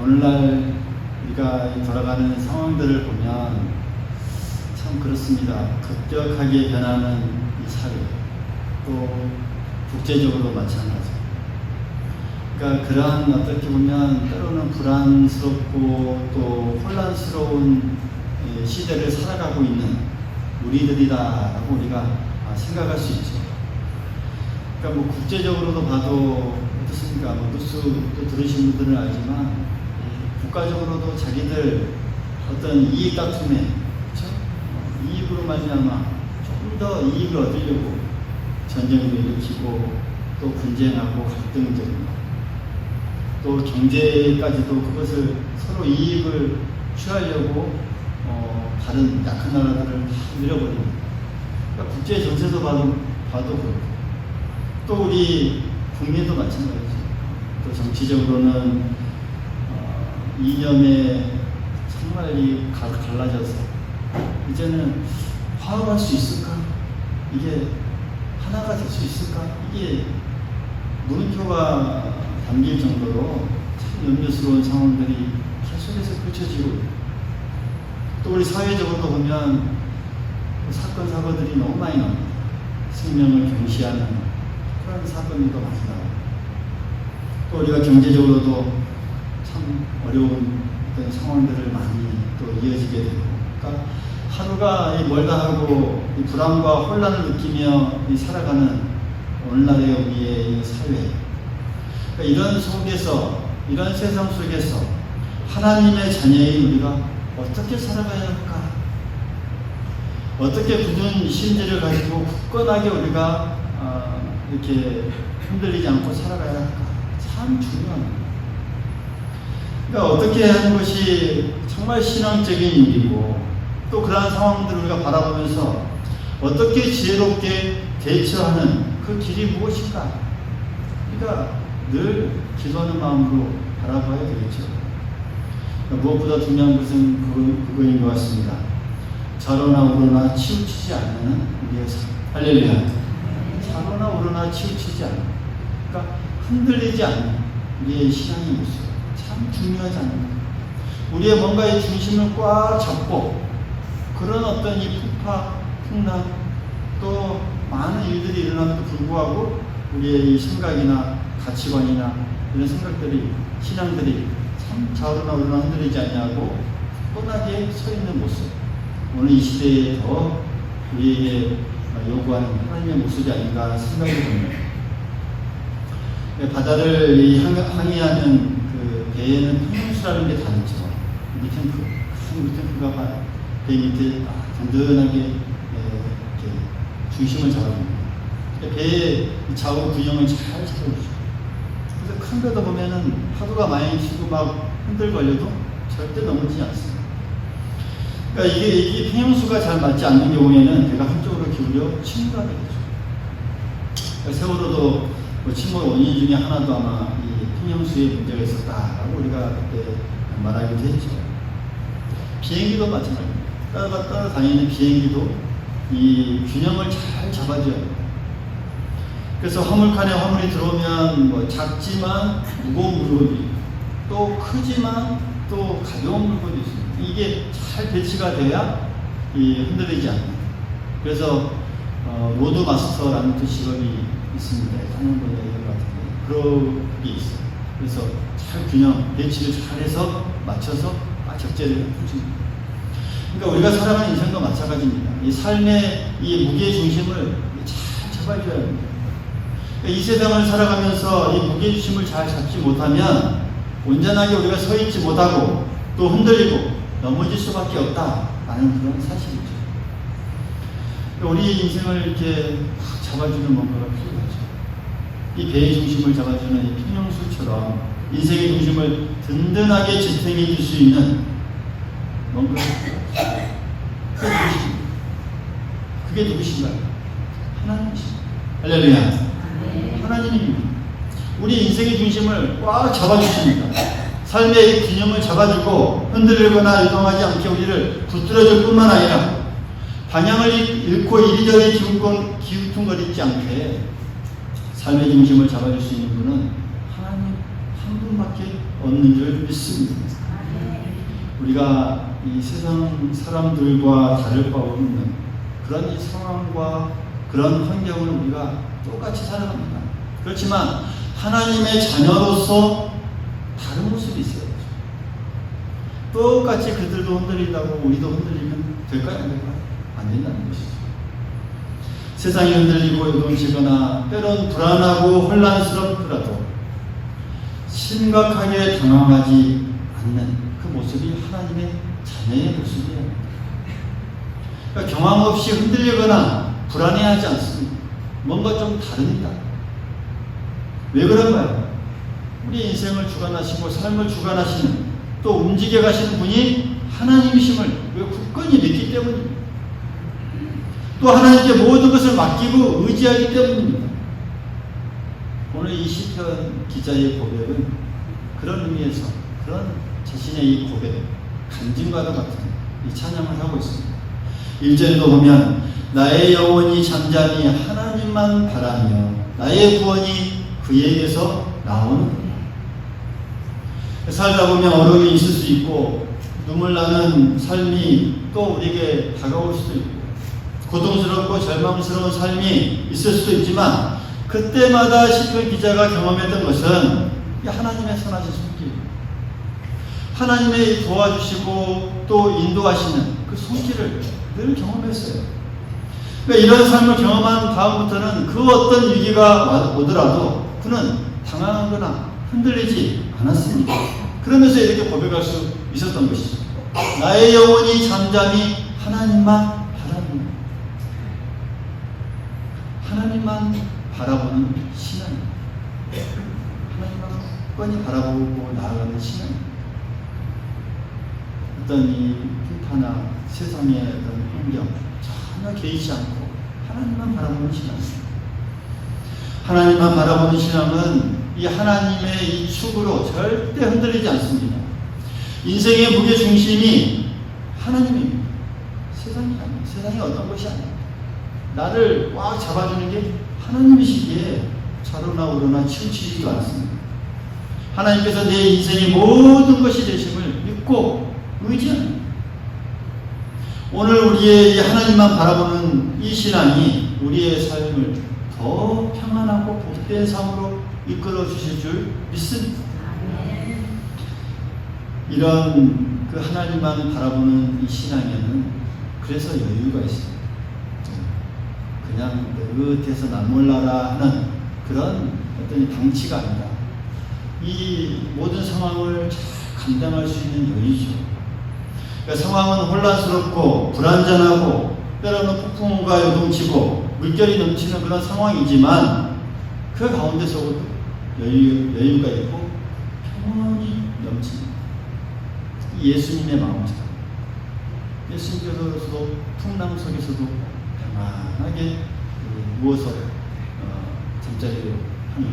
오늘날 우리가 돌아가는 상황들을 보면 참 그렇습니다. 급격하게 변하는 이 사회, 또 국제적으로도 마찬가지. 그러니까 그러한 어떻게 보면 때로는 불안스럽고 또 혼란스러운 시대를 살아가고 있는 우리들이다라고 우리가 생각할 수 있죠. 그러니까 뭐 국제적으로도 봐도 어떻습니까? 뭐 뉴스도 들으신 분들은 알지만 국가적으로도 자기들 어떤 이익 다툼에, 그렇죠? 이익으로 말미암아 조금 더 이익을 얻으려고 전쟁을 일으키고 또 분쟁하고 갈등적인 거, 또 경제까지도 그것을 서로 이익을 취하려고 다른 약한 나라들을 다 밀어버립니다. 그러니까 국제 정세도 봐도 그렇고, 또 우리 국민도 마찬가지죠. 또 정치적으로는 이념에 정말 갈라져서 이제는 화합할 수 있을까? 이게 하나가 될 수 있을까? 이게 물음표가 담길 정도로 참 염려스러운 상황들이 계속해서 펼쳐지고, 또 우리 사회적으로도 보면 사건 사고들이 너무 많이 나옵니다. 생명을 경시하는 그런 사건들도 많이 나오고, 또 우리가 경제적으로도 참 어려운 어떤 상황들을 많이 또 이어지게 되고, 그러니까 하루가 멀다 하고 이 불안과 혼란을 느끼며 살아가는 오늘날의 우리의 사회, 그러니까 이런 속에서, 이런 세상 속에서 하나님의 자녀인 우리가 어떻게 살아가야 할까? 어떻게 굳은 심지를 가지고 굳건하게 우리가 이렇게 흔들리지 않고 살아가야 할까? 참 중요합니다. 그러니까 어떻게 하는 것이 정말 신앙적인 일이고, 또 그러한 상황들을 우리가 바라보면서 어떻게 지혜롭게 대처하는 그 길이 무엇인가? 우리가 늘 기도하는 마음으로 바라봐야 되겠죠. 그러니까 무엇보다 중요한 것은 그거인 것 같습니다. 좌로나 우로나 치우치지 않는 우리의 삶. 할렐루야. 좌로나 우로나 치우치지 않는, 그러니까 흔들리지 않는 우리의 신앙의 모습, 참 중요하지 않는가. 우리의 뭔가의 중심을 꽉 잡고, 그런 어떤 이 풍파, 풍랑, 또 많은 일들이 일어남에도 불구하고 우리의 이 생각이나 가치관이나 이런 생각들이, 신앙들이 참 좌우로나 우로나 흔들리지 않냐고 뻔하게 서 있는 모습, 오늘 이 시대에 더 우리에게 요구하는 하나님의 모습이 아닌가 생각이 듭니다. 바다를 항해하는 그 배에는 평형수라는 게 다 있죠. 밑탱크, 큰 밑탱크가 배 밑에 든든하게 이렇게 중심을 잡아줍니다. 배의 좌우 균형을 잘 잡아주죠. 그래서 큰 배도 보면은 파도가 많이 치고 막 흔들거려도 절대 넘어지지 않습니다. 그러니까 이게 평형수가 잘 맞지 않는 경우에는 배가 한쪽으로 기울여 침몰하게 되죠. 그러니까 세월호도 침몰 원인 중에 하나도 아마 이 평형수에 문제가 있었다라고 우리가 그때 말하기도 했죠. 비행기도 마찬가지입니다. 따라다니는 비행기도 이 균형을 잘 잡아줘야 합니다. 그래서 화물칸에 화물이 들어오면 뭐 작지만 무거운 물건이, 또 크지만 또 가벼운 물건이 있습니다. 이게 잘 배치가 돼야 흔들리지 않는. 그래서 로드 마스터라는 또 직업이 있습니다. 하는 분야 이런 것 같은데 그런 게 있어요. 그래서 잘 균형 배치를 잘해서 맞춰서 적재를 해줍니다. 그러니까 우리가 살아가는 인생도 마찬가지입니다. 이 삶의 이 무게 중심을 잘 잡아줘야 합니다. 그러니까 이 세상을 살아가면서 이 무게 중심을 잘 잡지 못하면 온전하게 우리가 서 있지 못하고 또 흔들리고 넘어질 수밖에 없다라는 그런 사실이죠. 그러니까 우리 인생을 이렇게 잡아주는 뭔가가 필요하죠. 이 배의 중심을 잡아주는 이 평형수처럼 인생의 중심을 든든하게 지탱해 줄 수 있는 뭔가가 필요하죠. 그게 누구신가요? 하나님이십니다. 할렐루야. 하나님입니다. 우리 인생의 중심을 꽉 잡아주십니다. 삶의 균형을 잡아주고 흔들리거나 이동하지 않게 우리를 붙들어줄 뿐만 아니라 방향을 잃고 이리저리 기우뚱거리지 않게 삶의 중심을 잡아줄 수 있는 분은 하나님 한 분밖에 함께 얻는 줄 믿습니다. 우리가 이 세상 사람들과 다를 바 없는 그런 이 상황과 그런 환경을 우리가 똑같이 살아갑니다. 그렇지만 하나님의 자녀로서 다른 모습이 있어요. 똑같이 그들도 흔들린다고 우리도 흔들리면 될까요? 안 될까요? 안 된다는 것이죠. 세상이 흔들리고 요동치거나 때론 불안하고 혼란스럽더라도 심각하게 당황하지 않는 그 모습이 하나님의 자녀의 모습이에요. 그러니까 경황 없이 흔들리거나 불안해하지 않습니다. 뭔가 좀 다릅니다. 왜 그런가요? 우리 인생을 주관하시고 삶을 주관하시는 또 움직여 가시는 분이 하나님이심을 굳건히 믿기 때문입니다. 또 하나님께 모든 것을 맡기고 의지하기 때문입니다. 오늘 이 시편 기자의 고백은 그런 의미에서 그런 자신의 이 고백, 간증과도 같은 이 찬양을 하고 있습니다. 1절에도 보면 나의 영혼이 잠잠히 하나님만 바라며 나의 구원이 그에게서 나오는구나. 살다 보면 어려움이 있을 수 있고 눈물 나는 삶이 또 우리에게 다가올 수도 있고 고통스럽고 절망스러운 삶이 있을 수도 있지만 그때마다 시편 기자가 경험했던 것은 하나님의 선하신 손길, 하나님의 도와주시고 또 인도하시는 그 손길을 늘 경험했어요. 그러니까 이런 삶을 경험한 다음부터는 그 어떤 위기가 오더라도 그는 당황하거나 흔들리지 않았습니다. 그러면서 이렇게 고백할 수 있었던 것이죠. 나의 영혼이 잠잠히 하나님만 바라보는, 하나님만 바라보는 신앙, 하나님만 굳건히 바라보고 나아가는 신앙. 어떤 이 풍파나 세상의 어떤 환경 전혀 개의치 않고 하나님만 바라보는 신앙. 하나님만 바라보는 신앙은 이 하나님의 이 축으로 절대 흔들리지 않습니다. 인생의 무게 중심이 하나님입니다. 세상이 아니에요. 세상이 어떤 것이 아니에요. 나를 꽉 잡아주는 게 하나님이시기에 좌로나 우로나 치우치지도 않습니다. 하나님께서 내 인생의 모든 것이 되심을 믿고 의지합니다. 오늘 우리의 이 하나님만 바라보는 이 신앙이 우리의 삶을 더 평안하고 복된 삶으로 이끌어 주실 줄 믿습니다. 이런 그 하나님만 바라보는 이 신앙에는 그래서 여유가 있습니다. 그냥 느긋해서 난 몰라라 하는 그런 어떤 방치가 아니라 이 모든 상황을 잘 감당할 수 있는 여유죠. 그러니까 상황은 혼란스럽고 불안전하고 때로는 폭풍우가 요동치고 물결이 넘치는 그런 상황이지만 그 가운데서도 여유가 있고 평온이 넘칩니다. 예수님의 마음처럼 예수님께서도 풍랑 속에서도 평안하게 누워서 잠자리를 하는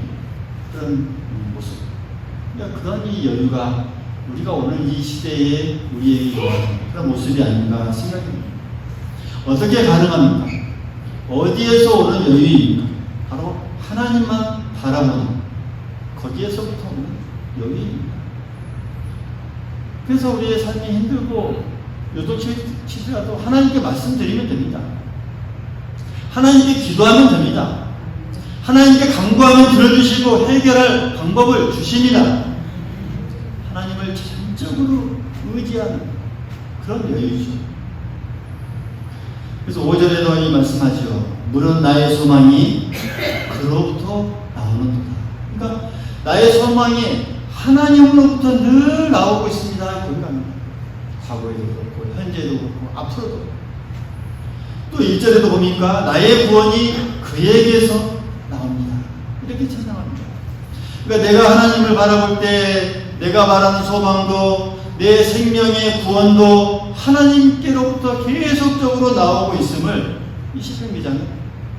그런 모습. 그러니까 그런 이 여유가 우리가 오늘 이 시대에 우리에게 요하는 그런 모습이 아닌가 생각합니다. 어떻게 가능합니까? 어디에서 오는 여유입니까? 바로 하나님만 바라보는 거기에서부터 오는 여유입니다. 그래서 우리의 삶이 힘들고 요동치더라도 하나님께 말씀드리면 됩니다. 하나님께 기도하면 됩니다. 하나님께 간구하면 들어주시고 해결할 방법을 주십니다. 하나님을 전적으로 의지하는 그런 여유죠. 그래서 5절에도 이 말씀하죠. 물은 나의 소망이 그로부터 나오는도다. 그러니까 나의 소망이 하나님으로부터 늘 나오고 있습니다. 고백합니다. 과거에도 그렇고 현재도 그렇고 앞으로도. 또 1절에도 보니까 나의 구원이 그에게서 나옵니다. 이렇게 찬양합니다. 그러니까 내가 하나님을 바라볼 때 내가 말하는 소망도 내 생명의 구원도 하나님께로부터 계속적으로 나오고 있음을 이 시편 기자는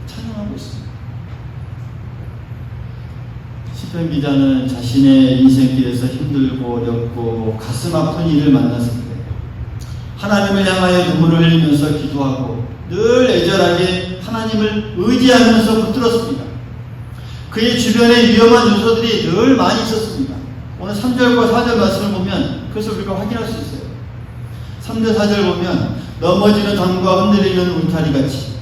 찬양하고 있습니다. 시편 기자는 자신의 인생길에서 힘들고 어렵고 가슴 아픈 일을 만났을 때 하나님을 향하여 눈물을 흘리면서 기도하고 늘 애절하게 하나님을 의지하면서 붙들었습니다. 그의 주변에 위험한 요소들이 늘 많이 있었습니다. 오늘 3절과 4절 말씀을 보면 그래서 우리가 확인할 수 있어요. 3절 4절 보면 넘어지는 담과 흔들리는 울타리같이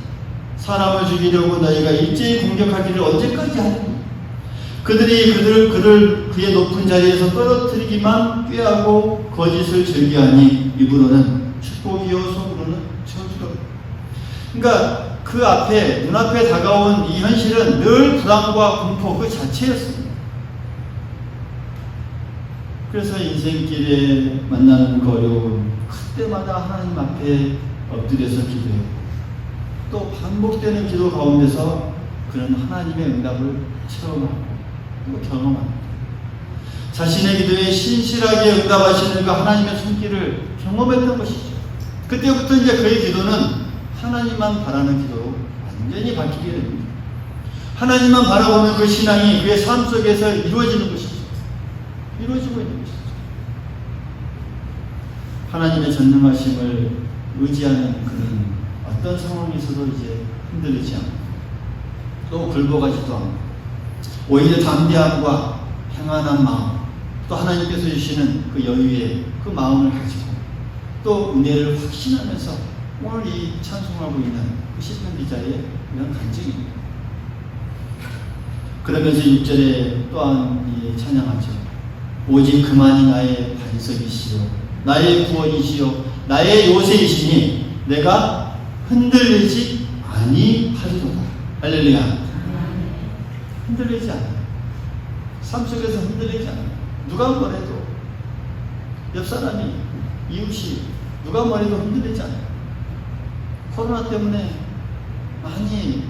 사람을 죽이려고 너희가 일제히 공격하기를 언제까지 하느냐. 그들이 그의 높은 자리에서 떨어뜨리기만 꾀하고 거짓을 즐겨하니 입으로는 축복이요 속으로는 저주로. 그러니까 그 앞에 눈앞에 다가온 이 현실은 늘 불안과 공포 그 자체였습니다. 그래서 인생길에 만나는 그 어려움 그때마다 하나님 앞에 엎드려서 기도했고 또 반복되는 기도 가운데서 그런 하나님의 응답을 체험하고 또 경험합니다. 자신의 기도에 신실하게 응답하시는 그 하나님의 손길을 경험했던 것이죠. 그때부터 이제 그의 기도는 하나님만 바라는 기도로 완전히 바뀌게 됩니다. 하나님만 바라보는 그 신앙이 그의 삶 속에서 이루어지는 것이죠. 이루어지고 있는 것이죠. 하나님의 전능하심을 의지하는 그는 어떤 상황에서도 이제 흔들리지 않고 또 굴복하지도 않고 오히려 담대함과 평안한 마음 또 하나님께서 주시는 그 여유의 그 마음을 가지고 또 은혜를 확신하면서 오늘 이 찬송하고 있는 그 시편 기자의 이런 간증입니다. 그러면서 6절에 또한 이 찬양하죠. 오직 그만이 나의 반석이시요 나의 구원이시요 나의 요새이시니 내가 흔들리지 아니하리로다. 할렐루야. 흔들리지 않아요. 삶 속에서 흔들리지 않아요. 누가 뭐래도 옆 사람이 이웃이 누가 뭐래도 흔들리지 않아요. 코로나 때문에 많이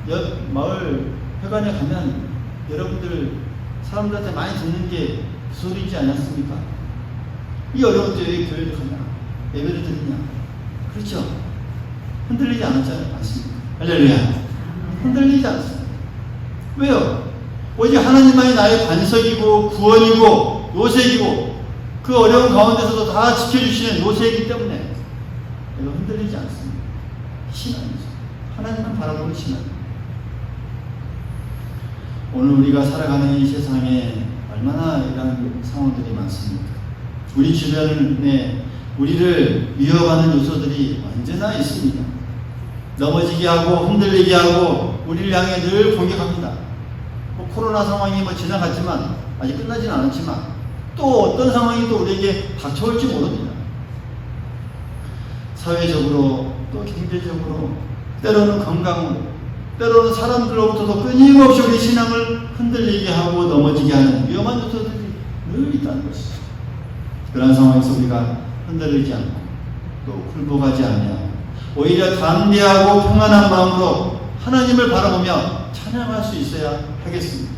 옆 마을 회관에 가면 여러분들 사람들한테 많이 듣는 게 그 소리이지 않았습니까? 이 어려운 때 왜 교회를 가냐? 예배를 드리냐? 그렇죠? 흔들리지 않았잖아요. 맞습니까? 할렐루야. 흔들리지 않습니다. 왜요? 오직 하나님만이 나의 반석이고 구원이고 요새이고 그 어려운 가운데서도 다 지켜주시는 요새이기 때문에 내가 흔들리지 않습니다. 신앙이죠. 하나님만 바라보는 신앙입니다. 오늘 우리가 살아가는 이 세상에 얼마나 이런 상황들이 많습니까? 우리 주변에 우리를 위협하는 요소들이 언제나 있습니다. 넘어지게 하고 흔들리게 하고 우리를 향해 늘 공격합니다. 코로나 상황이 지나갔지만 아직 끝나지는 않았지만 또 어떤 상황이 또 우리에게 닥쳐올지 모릅니다. 사회적으로 또 경제적으로 때로는 건강으로 때로는 사람들로부터도 끊임없이 우리 신앙을 흔들리게 하고 넘어지게 하는 위험한 요소들이 늘 있다는 것이죠. 그런 상황에서 우리가 흔들리지 않고 또 굴복하지 아니하고 오히려 담대하고 평안한 마음으로 하나님을 바라보며 찬양할 수 있어야 하겠습니다.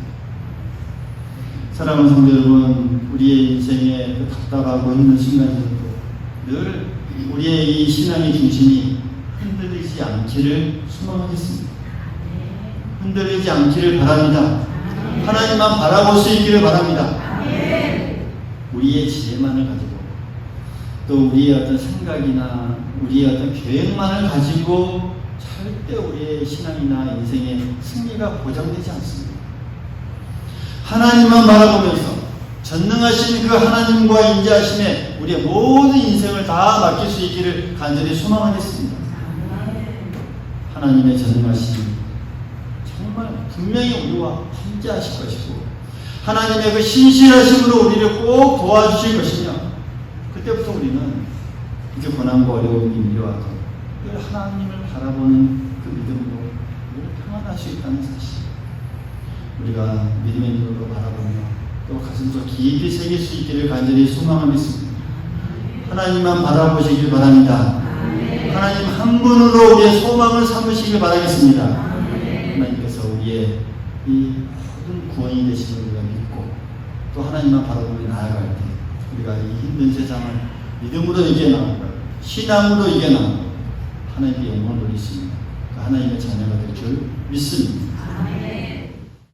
사랑하는 성도 여러분, 우리의 인생에 그 답답하고 힘든 순간에도 늘 우리의 이 신앙의 중심이 흔들리지 않기를 소망하겠습니다. 흔들리지 않기를 바랍니다. 하나님만 바라볼 수 있기를 바랍니다. 우리의 지혜만을 가지고 또 우리의 어떤 생각이나 우리의 어떤 계획만을 가지고 절대 우리의 신앙이나 인생의 승리가 보장되지 않습니다. 하나님만 바라보면서 전능하신 그 하나님과 인자하심에 우리의 모든 인생을 다 맡길 수 있기를 간절히 소망하겠습니다. 하나님의 전능하심 정말 분명히 우리와 함께 하실 것이고 하나님의 그 신실하심으로 우리를 꼭 도와주실 것이며 그때부터 우리는 이렇게 고난과 어려움이 밀려와도 늘 하나님을 바라보는 그 믿음으로 늘 평안할 수 있다는 사실 우리가 믿음의 눈으로 바라보며 또 가슴속 깊이 새길 수 있기를 간절히 소망하겠습니다. 하나님만 바라보시길 바랍니다. 하나님 한 분으로 우리의 소망을 삼으시길 바라겠습니다. 하나님께서 우리의 이 모든 구원이 되심을 우리가 믿고 또 하나님만 바라보며 나아갈 때 우리가 이 힘든 세상을 믿음으로 이겨나가고 신앙으로 이겨나가고 하나님께 영광을 돌리십니다. 하나님의 자녀가 될 줄 믿습니다.